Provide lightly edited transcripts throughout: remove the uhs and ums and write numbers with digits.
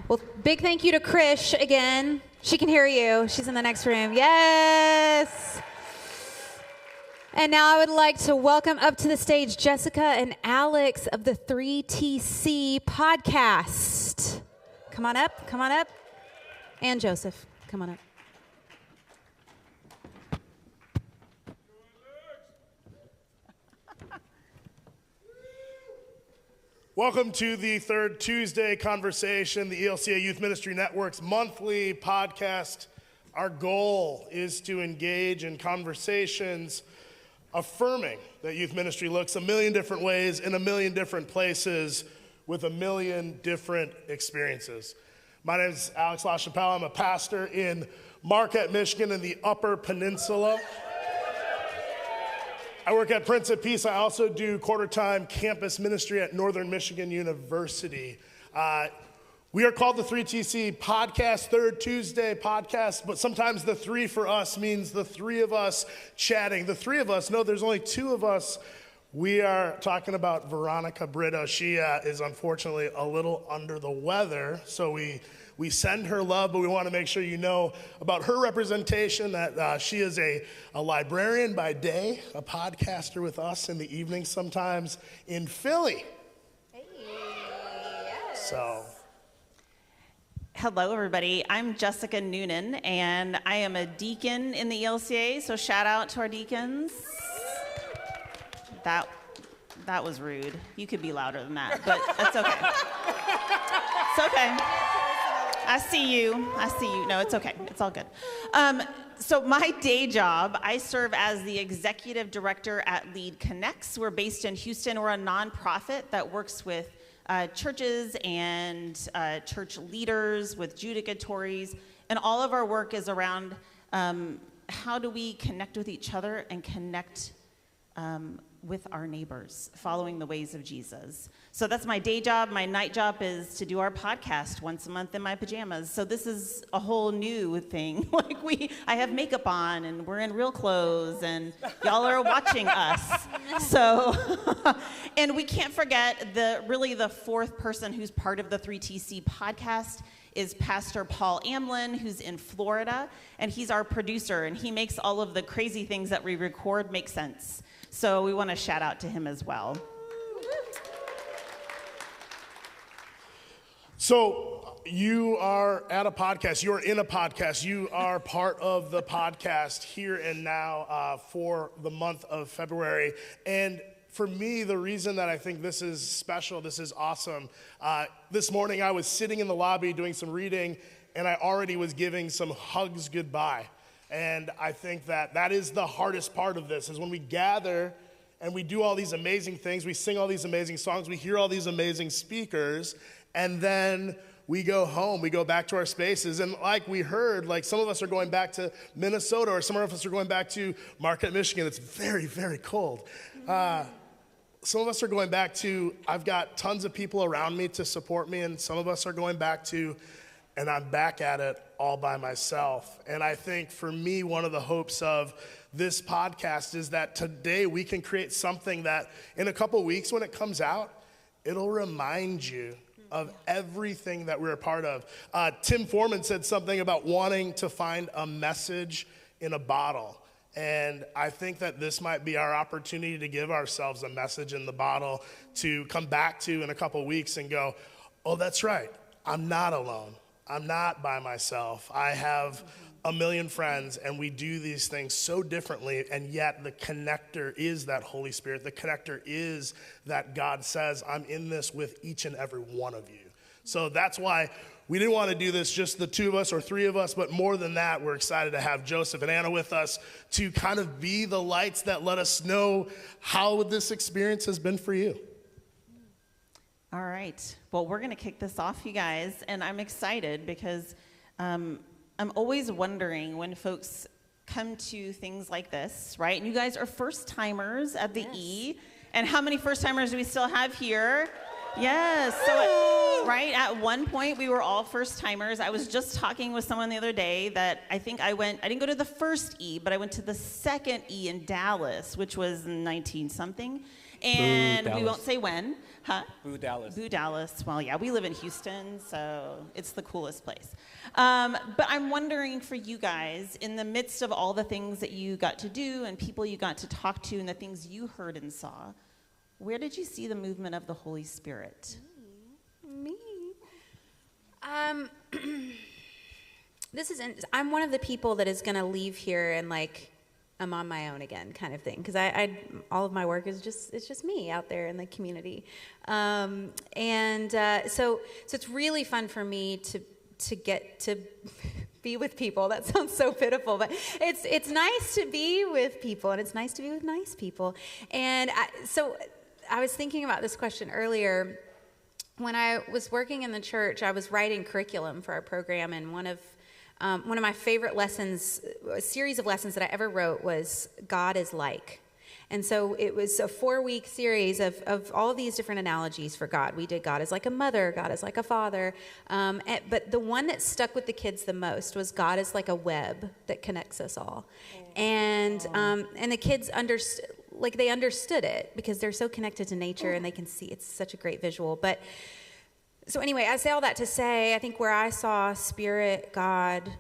Well, big thank you to Krish again. She can hear you. She's in the next room. Yes. And now I would like to welcome up to the stage Jessica and Alex of the 3TC podcast. Come on up. Come on up. And Joseph, come on up. Welcome to the 3rd Tuesday conversation, the ELCA Youth Ministry Network's monthly podcast. Our goal is to engage in conversations affirming that youth ministry looks a million different ways in a million different places with a million different experiences. My name is Alex LaChapelle. I'm a pastor in Marquette, Michigan in the Upper Peninsula. I work at Prince of Peace. I also do quarter-time campus ministry at Northern Michigan University. We are called the 3TC podcast, 3rd Tuesday podcast, but sometimes the three for us means the three of us chatting. The three of us, no, there's only two of us. We are talking about Veronica Brito. She is unfortunately a little under the weather, so we send her love, but we want to make sure you know about her representation, that she is a librarian by day, a podcaster with us in the evening sometimes in Philly. Hey, yes. So. Hello, everybody. I'm Jessica Noonan, and I am a deacon in the ELCA, so shout out to our deacons. That was rude. You could be louder than that, but that's okay. It's okay. I see you. No, it's okay. It's all good. So my day job, I serve as the executive director at Lead Connects. We're based in Houston. We're a nonprofit that works with churches and church leaders, with judicatories, and all of our work is around how do we connect with each other and connect with our neighbors, following the ways of Jesus. So that's my day job. My night job is to do our podcast once a month in my pajamas. So this is a whole new thing. I have makeup on and we're in real clothes and y'all are watching us. So, and we can't forget the fourth person who's part of the 3TC podcast is Pastor Paul Amlin, who's in Florida, and he's our producer, and he makes all of the crazy things that we record make sense. So we want to shout out to him as well. So you are at a podcast, you're in a podcast, you are part of the podcast here and now for the month of February. And for me, the reason that I think this is special, this is awesome, this morning I was sitting in the lobby doing some reading, and I already was giving some hugs goodbye. And I think that is the hardest part of this, is when we gather and we do all these amazing things, we sing all these amazing songs, we hear all these amazing speakers, and then we go home, we go back to our spaces. And like we heard, like some of us are going back to Minnesota, or some of us are going back to Marquette, Michigan. It's very, very cold. Some of us are going back to, I've got tons of people around me to support me, and some of us are going back to, and I'm back at it all by myself. And I think for me, one of the hopes of this podcast is that today we can create something that in a couple weeks when it comes out, it'll remind you of everything that we're a part of. Tim Foreman said something about wanting to find a message in a bottle. And I think that this might be our opportunity to give ourselves a message in the bottle to come back to in a couple weeks and go, oh, that's right, I'm not alone. I'm not by myself. I have a million friends, and we do these things so differently, and yet the connector is that Holy Spirit. The connector is that God says, I'm in this with each and every one of you. So that's why we didn't want to do this just the two of us or three of us, but more than that, we're excited to have Joseph and Anna with us to kind of be the lights that let us know how this experience has been for you. All right. Well, we're going to kick this off, you guys, and I'm excited because I'm always wondering when folks come to things like this, right? And you guys are first-timers at the yes. E. And how many first-timers do we still have here? Yes. So, right, at one point, we were all first-timers. I was just talking with someone the other day that I think I didn't go to the first E, but I went to the second E in Dallas, which was 19-something. And Boo, we won't say when. Huh? Boo, Dallas. Boo, Dallas. Well, yeah, we live in Houston, so it's the coolest place. But I'm wondering for you guys, in the midst of all the things that you got to do and people you got to talk to and the things you heard and saw, where did you see the movement of the Holy Spirit? Me. I'm one of the people that is going to leave here and like, I'm on my own again kind of thing. Because all of my work is it's just me out there in the community. So it's really fun for me to get to be with people. That sounds so pitiful, but it's nice to be with people, and it's nice to be with nice people. And so I was thinking about this question earlier. When I was working in the church, I was writing curriculum for our program, and one of my favorite lessons, a series of lessons that I ever wrote, was God is like. And so it was a 4-week series of all of these different analogies for God. We did God is like a mother, God is like a father. But the one that stuck with the kids the most was God is like a web that connects us all. And the kids understood it because they're so connected to nature and they can see. It's such a great visual. But so anyway, I say all that to say, I think where I saw Spirit, God,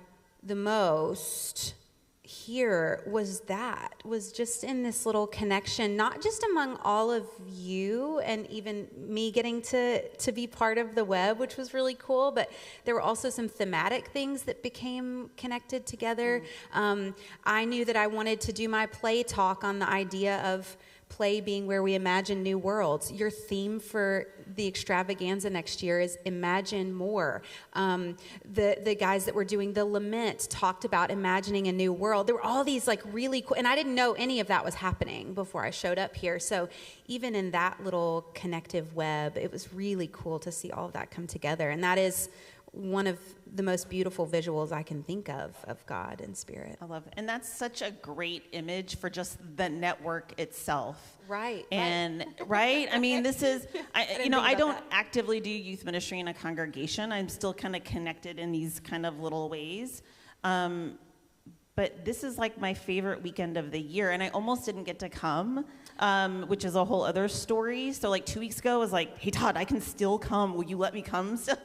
the most here was just in this little connection, not just among all of you and even me getting to be part of the web, which was really cool, but there were also some thematic things that became connected together. I knew that I wanted to do my play talk on the idea of play being where we imagine new worlds. Your theme for the Extravaganza next year is imagine more. The guys that were doing the lament talked about imagining a new world. There were all these like really cool, and I didn't know any of that was happening before I showed up here. So even in that little connective web, it was really cool to see all of that come together. And that is one of the most beautiful visuals I can think of God and Spirit. I love it. And that's such a great image for just the network itself. Right. And right? I mean, this is, I don't actively do youth ministry in a congregation. I'm still kind of connected in these kind of little ways. But this is like my favorite weekend of the year, and I almost didn't get to come, which is a whole other story. So like 2 weeks ago, I was like, hey, Todd, I can still come. Will you let me come still?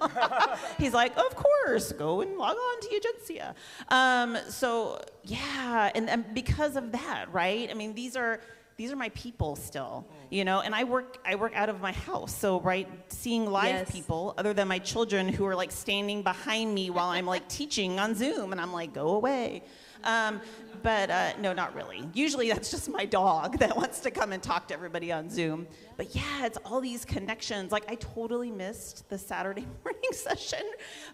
He's like, of course, go and log on to Agencia. So yeah, and because of that, right? I mean, these are my people still, and I work out of my house. So, right, seeing live people other than my children who are like standing behind me while I'm like teaching on Zoom, and I'm like, go away. But no, not really. Usually that's just my dog that wants to come and talk to everybody on Zoom. But yeah, it's all these connections. Like I totally missed the Saturday morning session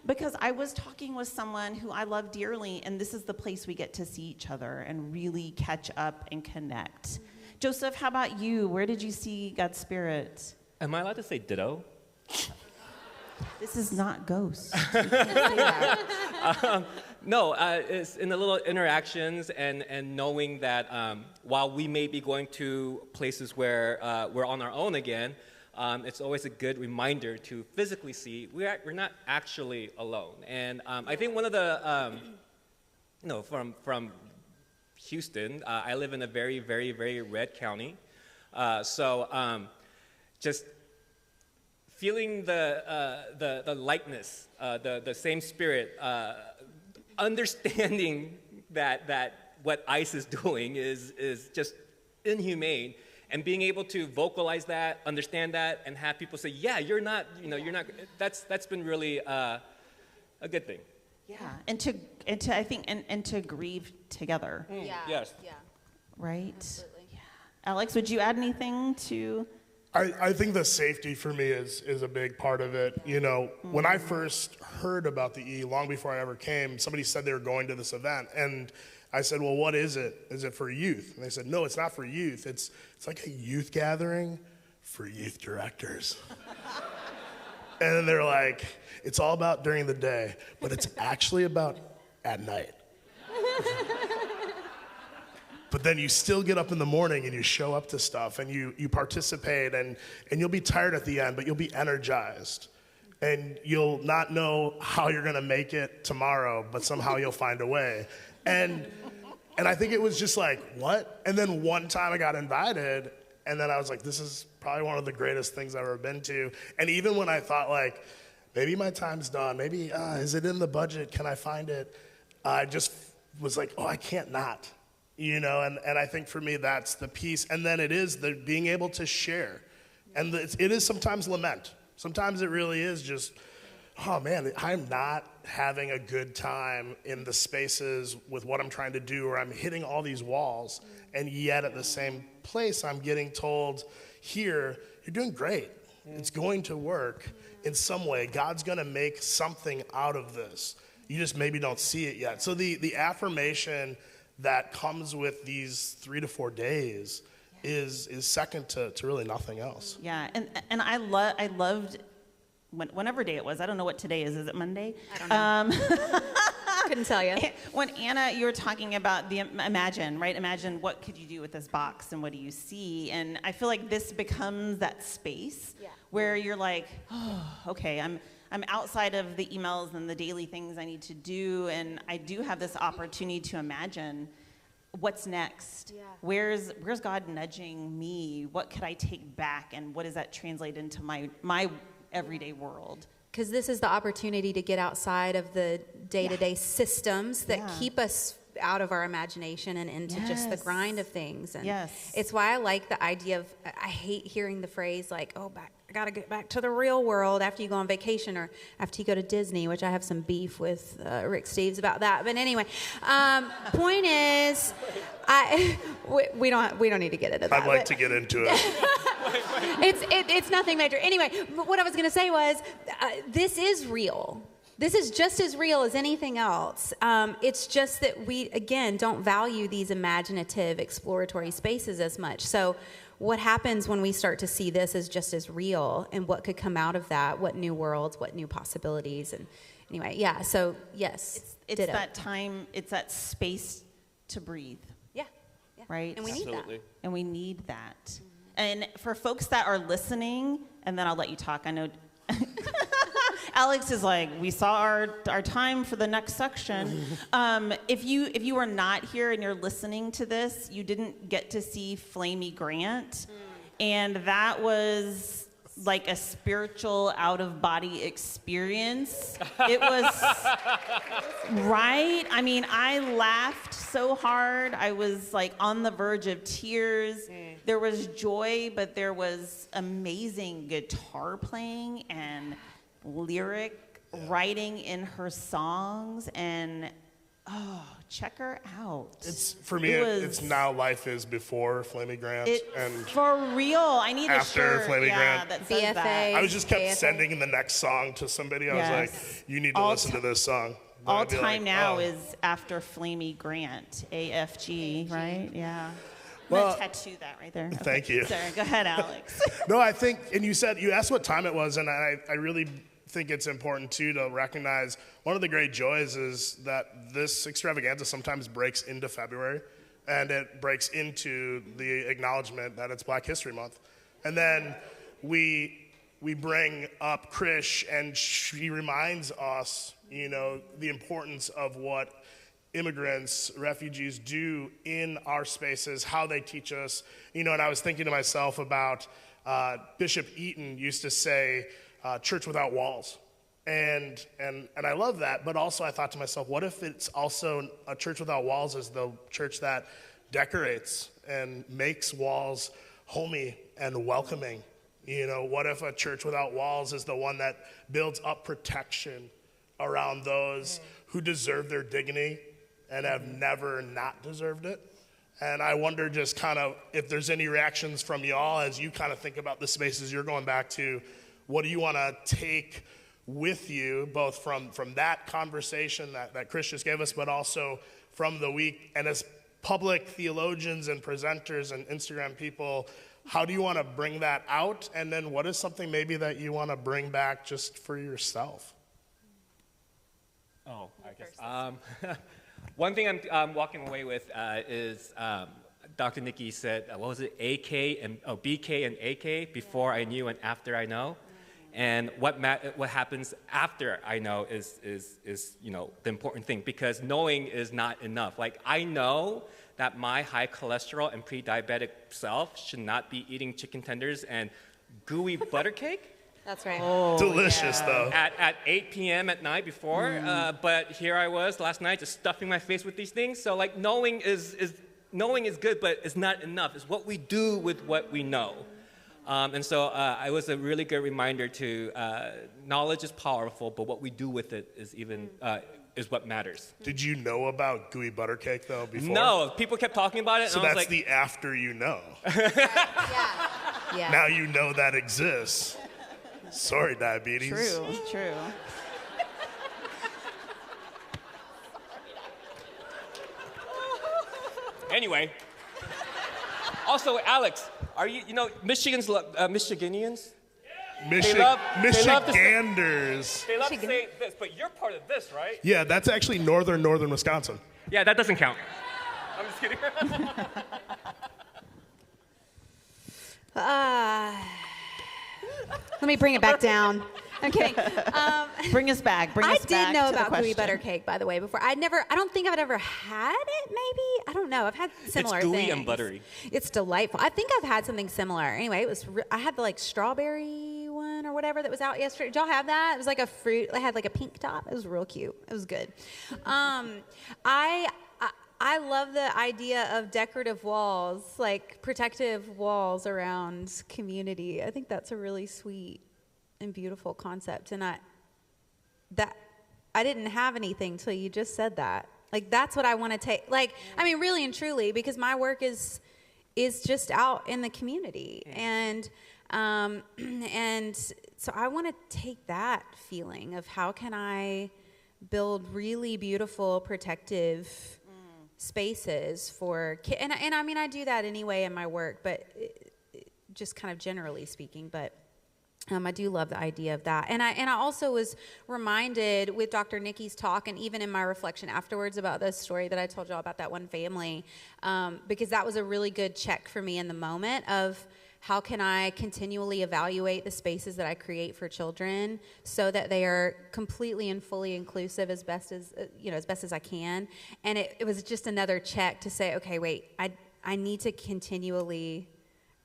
because I was talking with someone who I love dearly, and this is the place we get to see each other and really catch up and connect. Joseph, how about you? Where did you see God's Spirit? Am I allowed to say ditto? This is not Ghost. No, it's in the little interactions and knowing that while we may be going to places where we're on our own again, it's always a good reminder to physically see we're not actually alone. And I think one of the, from Houston, I live in a very, very, very red county. So just feeling the likeness, the same spirit, understanding that what ICE is doing is just inhumane, and being able to vocalize that, understand that, and have people say, yeah, you're not. That's been really a good thing. Yeah, and to grieve together. Yeah. Yes. Yeah. Right. Absolutely. Yeah. Alex, would you add anything to? I think the safety for me is a big part of it. When I first heard about the E, long before I ever came, somebody said they were going to this event. And I said, well, what is it? Is it for youth? And they said, no, it's not for youth. It's like a youth gathering for youth directors. And then they're like, it's all about during the day, but it's actually about at night. But then you still get up in the morning and you show up to stuff and you participate and you'll be tired at the end, but you'll be energized. And you'll not know how you're gonna make it tomorrow, but somehow you'll find a way. And I think it was just like, what? And then one time I got invited And then I was like, this is probably one of the greatest things I've ever been to. And even when I thought, like, maybe my time's done, maybe, is it in the budget? Can I find it? I just was like, oh, I can't not, you know? And I think for me, that's the piece. And then it is the being able to share. And it is sometimes lament. Sometimes it really is just, oh man, I'm not having a good time in the spaces with what I'm trying to do, or I'm hitting all these walls, and yet at the same place I'm getting told, here, you're doing great. It's going to work in some way. God's going to make something out of this. You just maybe don't see it yet. So the affirmation that comes with these 3 to 4 days is second to really nothing else. Yeah, and I loved whenever day it was. I don't know what today is. Is it Monday? I don't know. Couldn't tell you. When Anna, you were talking about the imagine, right? Imagine what could you do with this box and what do you see? And I feel like this becomes that space where you're like, oh, okay, I'm outside of the emails and the daily things I need to do, and I do have this opportunity to imagine what's next. Yeah. Where's God nudging me? What could I take back, and what does that translate into my everyday world? Because this is the opportunity to get outside of the day-to-day systems that keep us out of our imagination and into just the grind of things. And it's why I like the idea of, I hate hearing the phrase like, oh, I got to get back to the real world after you go on vacation or after you go to Disney, which I have some beef with Rick Steves about that. But anyway, point is, we don't need to get into that. I'd like to get into it. It's nothing major. Anyway, but what I was going to say was, this is real. This is just as real as anything else. It's just that we, again, don't value these imaginative, exploratory spaces as much. So what happens when we start to see this as just as real, and what could come out of that, what new worlds, what new possibilities. And anyway, so yes. It's that time, it's that space to breathe. Yeah. Right? And we need that. And we need that. Mm-hmm. And for folks that are listening, and then I'll let you talk, I know Alex is like, we saw our time for the next section. If you are not here and you're listening to this, you didn't get to see Flamey Grant. And that was like a spiritual out-of-body experience. It was, right? I mean, I laughed so hard. I was like on the verge of tears. There was joy, but there was amazing guitar playing and lyric writing in her songs, and check her out. It's for me. It's now life is before Flamey Grant and for real. I need after a shirt. Flamey Grant. That says that. I was just kept sending the next song to somebody. I was like, you need to listen to this song. All time now is after Flamey Grant. AFG, right? Yeah. I'm going to tattoo that right there. Okay. Thank you. Sorry, go ahead, Alex. No, I think, and you asked what time it was, and I really think it's important too to recognize one of the great joys is that this extravaganza sometimes breaks into February, and it breaks into the acknowledgement that it's Black History Month. And then we bring up Krish, and she reminds us, the importance of what immigrants, refugees do in our spaces, how they teach us. And I was thinking to myself about Bishop Eaton used to say, church without walls. And I love that, but also I thought to myself, what if it's also a church without walls is the church that decorates and makes walls homey and welcoming? What if a church without walls is the one that builds up protection around those who deserve their dignity and have never not deserved it? And I wonder just kind of if there's any reactions from y'all as you kind of think about the spaces you're going back to. What do you want to take with you, both from that conversation that Chris just gave us, but also from the week? And as public theologians and presenters and Instagram people, how do you want to bring that out? And then what is something maybe that you want to bring back just for yourself? Oh, I guess. One thing I'm walking away with is Dr. Nikki said, what was it, BK and AK, before I knew and after I know. And what happens after I know is the important thing, because knowing is not enough. Like, I know that my high cholesterol and pre-diabetic self should not be eating chicken tenders and gooey butter cake. That's right. Oh, delicious, though. At 8 p.m. at night before, but here I was last night just stuffing my face with these things. So like knowing is good, but it's not enough. It's what we do with what we know. And so it was a really good reminder to knowledge is powerful, but what we do with it is is what matters. Did you know about gooey butter cake, though, before? No, people kept talking about it. So and I was that's like, the after you know. Yeah. Now you know that exists. Sorry, diabetes. True. Anyway. Also, Alex, are Michigan's Michiganians? Michiganders. They love to say this, but you're part of this, right? Yeah, that's actually northern Wisconsin. Yeah, that doesn't count. I'm just kidding. Let me bring it back down. I'm kidding. Bring us back. I did know about gooey butter cake, by the way, before. I don't think I've ever had it, maybe. I don't know. I've had similar things. It's gooey and buttery. It's delightful. I think I've had something similar. Anyway, I had the strawberry one or whatever that was out yesterday. Did y'all have that? It was like a fruit. It had like a pink top. It was real cute. It was good. I love the idea of decorative walls, like protective walls around community. I think that's a really sweet and beautiful concept. And I didn't have anything till you just said that. Like, that's what I want to take. Like, I mean, really and truly, because my work is just out in the community. And so I want to take that feeling of how can I build really beautiful, protective spaces for kids. And I mean, I do that anyway in my work, but just kind of generally speaking, but I do love the idea of that. And I also was reminded with Dr. Nikki's talk, and even in my reflection afterwards about this story that I told y'all about that one family, because that was a really good check for me in the moment of how can I continually evaluate the spaces that I create for children so that they are completely and fully inclusive as best as I can. And it was just another check to say, okay, wait, I need to continually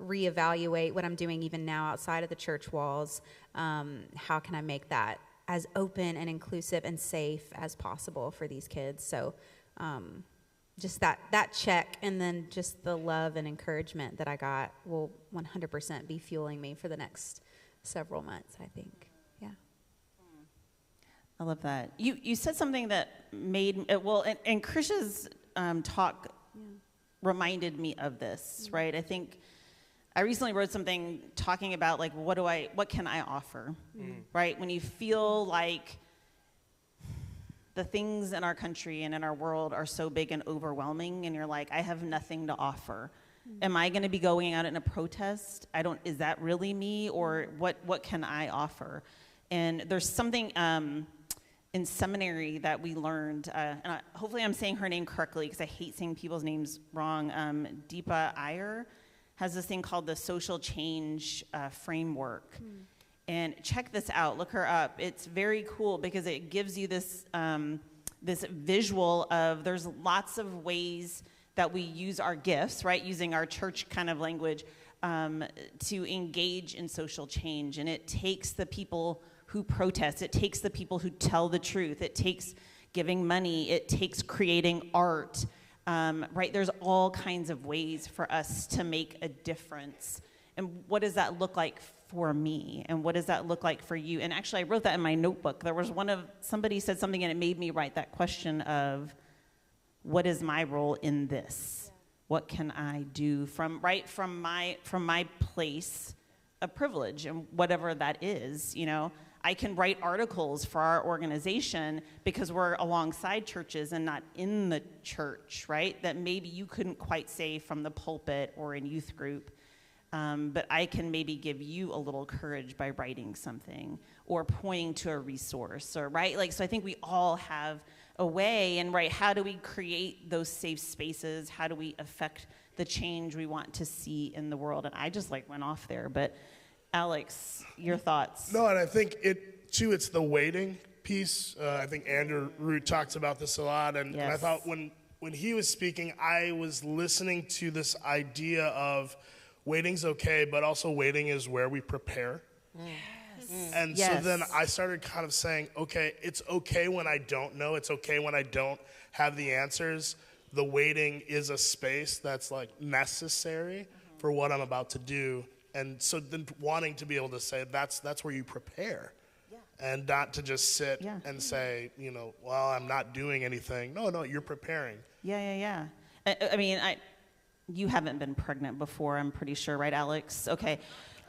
reevaluate what I'm doing even now outside of the church walls. How can I make that as open and inclusive and safe as possible for these kids? So just that check, and then just the love and encouragement that I got will 100% be fueling me for the next several months, I think. Yeah. I love that. You said something that made, and Krish's talk reminded me of this, right? I think I recently wrote something talking about like, what can I offer, right? When you feel like the things in our country and in our world are so big and overwhelming, and you're like, I have nothing to offer. Am I going to be going out in a protest? Is that really me, or what can I offer? And there's something in seminary that we learned, and hopefully I'm saying her name correctly because I hate saying people's names wrong. Deepa Iyer has this thing called the social change framework. And check this out, look her up. It's very cool because it gives you this, this visual of there's lots of ways that we use our gifts, right? Using our church kind of language to engage in social change. And it takes the people who protest, it takes the people who tell the truth, it takes giving money, it takes creating art, right? There's all kinds of ways for us to make a difference. And what does that look like for me? And what does that look like for you? And actually, I wrote that in my notebook. There was somebody said something and it made me write that question of, what is my role in this? Yeah. What can I do from my place of privilege, and whatever that is, you know? I can write articles for our organization because we're alongside churches and not in the church, right? That maybe you couldn't quite say from the pulpit or in youth group. But I can maybe give you a little courage by writing something or pointing to a resource, or right? Like, so I think we all have a way, and right, how do we create those safe spaces? How do we affect the change we want to see in the world? And I just like went off there, but Alex, your thoughts? No, and I think it's the waiting piece. I think Andrew Root talks about this a lot, and I thought when he was speaking, I was listening to this idea of waiting's okay, but also waiting is where we prepare. And so then I started kind of saying, okay, it's okay when I don't know. It's okay when I don't have the answers. The waiting is a space that's like necessary for what I'm about to do. And so then wanting to be able to say that's where you prepare. And not to just sit and say, well, I'm not doing anything. No, you're preparing. Yeah. I mean, you haven't been pregnant before, I'm pretty sure, right, Alex? Okay.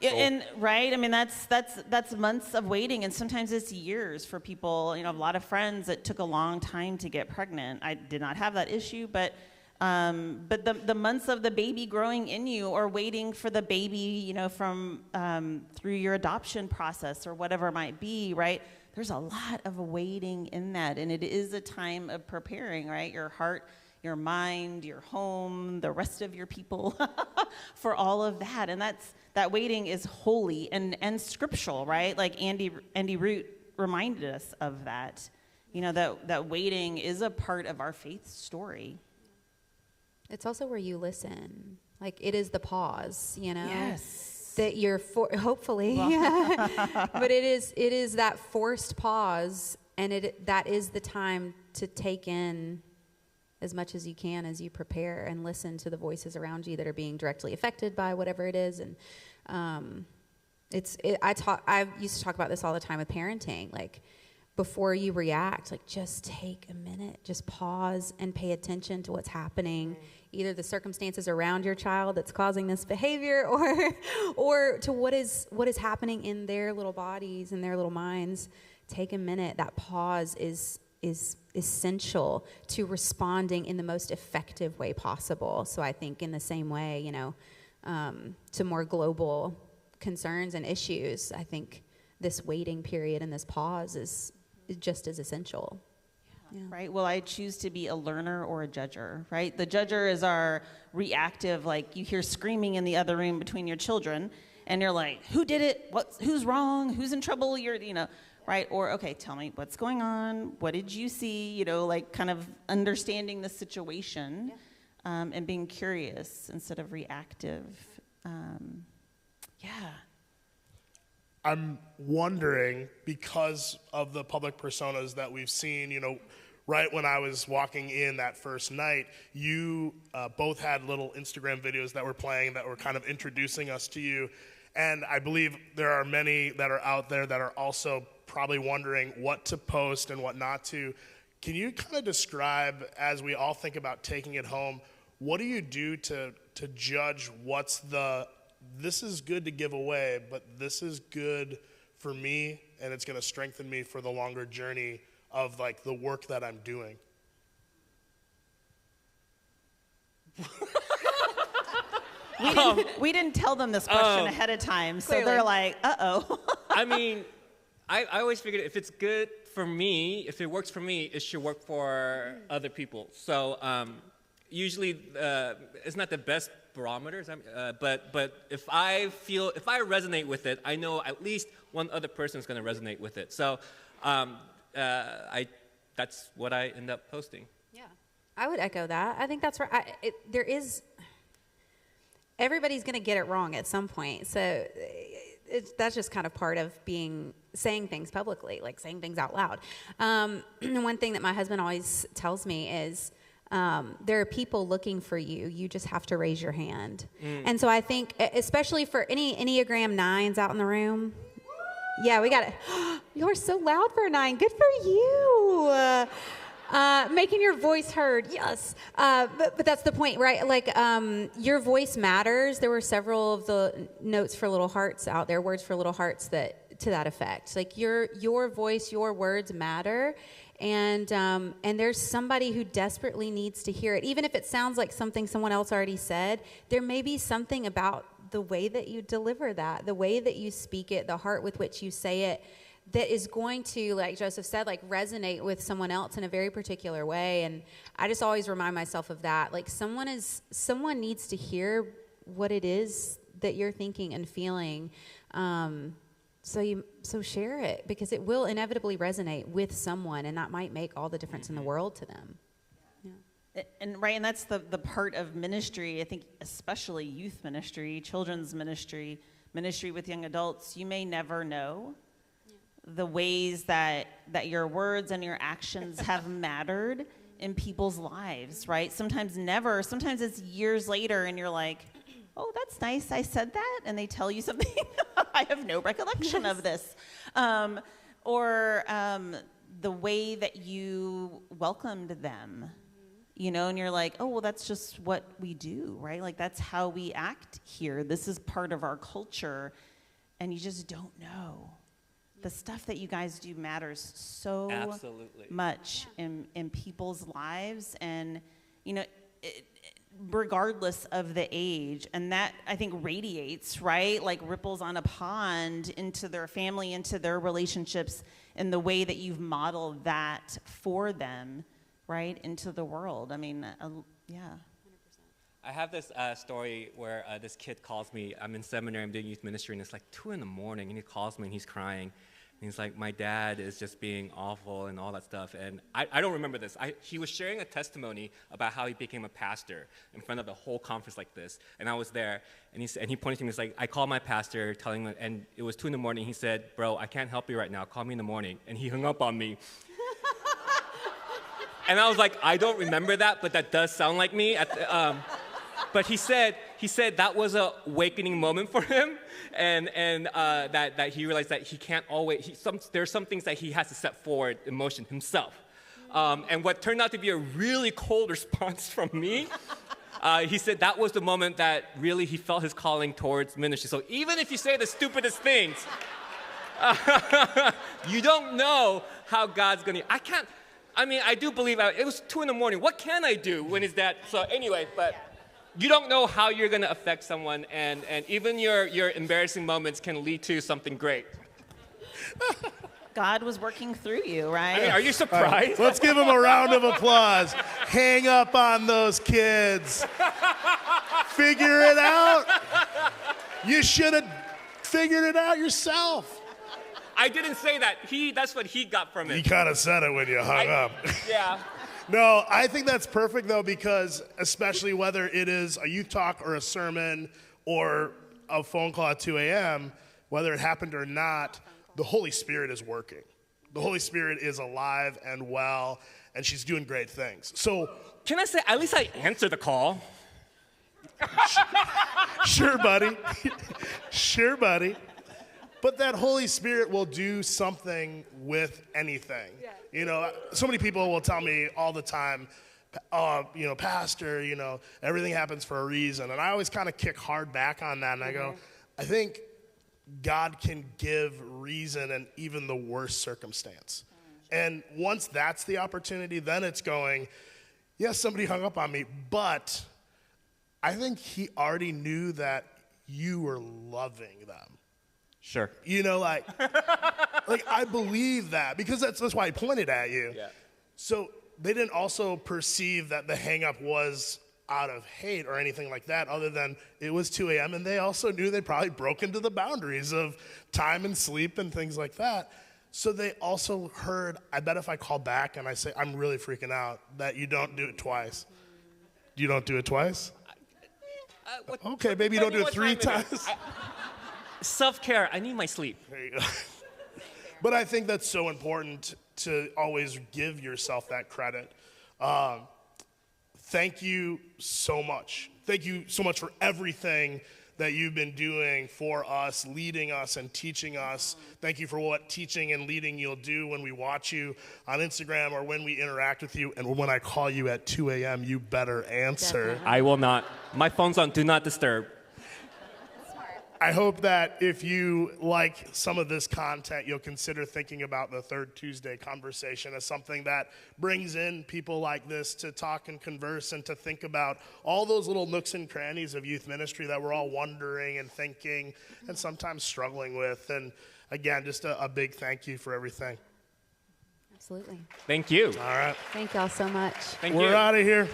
And right, I mean that's months of waiting, and sometimes it's years for people. A lot of friends, it took a long time to get pregnant. I did not have that issue, but the months of the baby growing in you, or waiting for the baby, from through your adoption process or whatever it might be, right? There's a lot of waiting in that, and it is a time of preparing, right? Your heart, your mind, your home, the rest of your people for all of that. And that waiting is holy and scriptural, right? Like Andy Root reminded us of that. That waiting is a part of our faith story. It's also where you listen. Like, it is the pause, Yes. that you're hopefully. But it is that forced pause, and that is the time to take in as much as you can as you prepare and listen to the voices around you that are being directly affected by whatever it is. And I used to talk about this all the time with parenting. Like, before you react, like, just take a minute, just pause and pay attention to what's happening, either the circumstances around your child that's causing this behavior, or to what is happening in their little bodies and their little minds. Take a minute. That pause is essential to responding in the most effective way possible. So I think in the same way, to more global concerns and issues, I think this waiting period and this pause is just as essential. Yeah. Right. Well, I choose to be a learner or a judger, right? The judger is our reactive, like you hear screaming in the other room between your children, and you're like, who did it? Who's wrong? Who's in trouble? Right? Or, okay, tell me what's going on. What did you see? Like kind of understanding the situation, and being curious instead of reactive. I'm wondering, because of the public personas that we've seen, right when I was walking in that first night, you both had little Instagram videos that were playing that were kind of introducing us to you. And I believe there are many that are out there that are also probably wondering what to post and what not to. Can you kind of describe, as we all think about taking it home, what do you do to judge what's this is good to give away, but this is good for me, and it's going to strengthen me for the longer journey of like the work that I'm doing? We didn't tell them this question ahead of time, so clearly. They're like, uh-oh. I mean, I always figured if it's good for me, if it works for me, it should work for other people. So usually it's not the best barometers, but if I resonate with it, I know at least one other person is going to resonate with it. So that's what I end up posting. Yeah, I would echo that. I think that's right. Everybody's going to get it wrong at some point. So that's just kind of part of saying things publicly, like saying things out loud. One thing that my husband always tells me is, there are people looking for you. You just have to raise your hand. And so I think, especially for any Enneagram 9s out in the room, we got it. You're so loud for a 9. Good for you. Making your voice heard, yes. But that's the point, right? Like, your voice matters. There were several of the notes for little hearts out there, words for little hearts to that effect. Like, your voice, your words matter. And there's somebody who desperately needs to hear it. Even if it sounds like something someone else already said, there may be something about the way that you deliver that, the way that you speak it, the heart with which you say it, that is going to, like Joseph said, like resonate with someone else in a very particular way. And I just always remind myself of that. Like, someone needs to hear what it is that you're thinking and feeling. So share it, because it will inevitably resonate with someone, and that might make all the difference in the world to them. Yeah. And that's the part of ministry, I think, especially youth ministry, children's ministry, ministry with young adults. You may never know the ways that your words and your actions have mattered in people's lives, right? Sometimes never. Sometimes it's years later, and you're like, oh, that's nice, I said that, and they tell you something. I have no recollection of this. Or the way that you welcomed them, and you're like, oh, well, that's just what we do, right? Like, that's how we act here. This is part of our culture, and you just don't know. The stuff that you guys do matters so much in people's lives, and, regardless of the age. And that, I think, radiates, right? Like ripples on a pond into their family, into their relationships, and the way that you've modeled that for them, right, into the world. I mean, yeah. I have this story where this kid calls me. I'm in seminary, I'm doing youth ministry, and it's like 2 in the morning, and he calls me, and he's crying. And he's like, my dad is just being awful and all that stuff. And I don't remember this. He was sharing a testimony about how he became a pastor in front of the whole conference like this. And I was there, and he pointed to me, he's like, I called my pastor, telling him, and it was 2 in the morning. He said, bro, I can't help you right now. Call me in the morning. And he hung up on me. And I was like, I don't remember that, but that does sound like me. But he said that was a awakening moment for him, and that he realized that he can't always, there's some things that he has to set forward in motion himself. And what turned out to be a really cold response from me, he said that was the moment that really he felt his calling towards ministry. So even if you say the stupidest things, you don't know how God's going to, I do believe it was 2 in the morning. What can I do when is that? So anyway, but you don't know how you're going to affect someone, and even your embarrassing moments can lead to something great. God was working through you, right? I mean, are you surprised? Let's give him a round of applause. Hang up on those kids. Figure it out. You should have figured it out yourself. I didn't say that. That's what he got from it. You kind of said it when you hung up. Yeah. No, I think that's perfect, though, because especially whether it is a youth talk or a sermon or a phone call at 2 a.m., whether it happened or not, the Holy Spirit is working. The Holy Spirit is alive and well, and she's doing great things. So, can I say, at least I answered the call? Sure, buddy. Sure, buddy. But that Holy Spirit will do something with anything. Yeah. So many people will tell me all the time, pastor, everything happens for a reason. And I always kind of kick hard back on that. And I go, I think God can give reason in even the worst circumstance. And once that's the opportunity, then it's going, yes, somebody hung up on me, but I think he already knew that you were loving them. Sure. Like I believe that, because that's why I pointed at you. Yeah. So they didn't also perceive that the hang up was out of hate or anything like that, other than it was 2 a.m. and they also knew they probably broke into the boundaries of time and sleep and things like that. So they also heard, I bet if I call back and I say, I'm really freaking out, that you don't do it twice. You don't do it twice? Okay, maybe you don't do it 3 times. Self-care, I need my sleep. There you go. But I think that's so important to always give yourself that credit. Thank you so much. Thank you so much for everything that you've been doing for us, leading us and teaching us. Thank you for what teaching and leading you'll do when we watch you on Instagram or when we interact with you. And when I call you at 2 a.m., you better answer. Definitely. I will not. My phone's on Do Not Disturb. I hope that if you like some of this content, you'll consider thinking about the 3rd Tuesday conversation as something that brings in people like this to talk and converse and to think about all those little nooks and crannies of youth ministry that we're all wondering and thinking and sometimes struggling with. And again, just a big thank you for everything. Absolutely. Thank you. All right. Thank y'all so much. Thank you. We're out of here.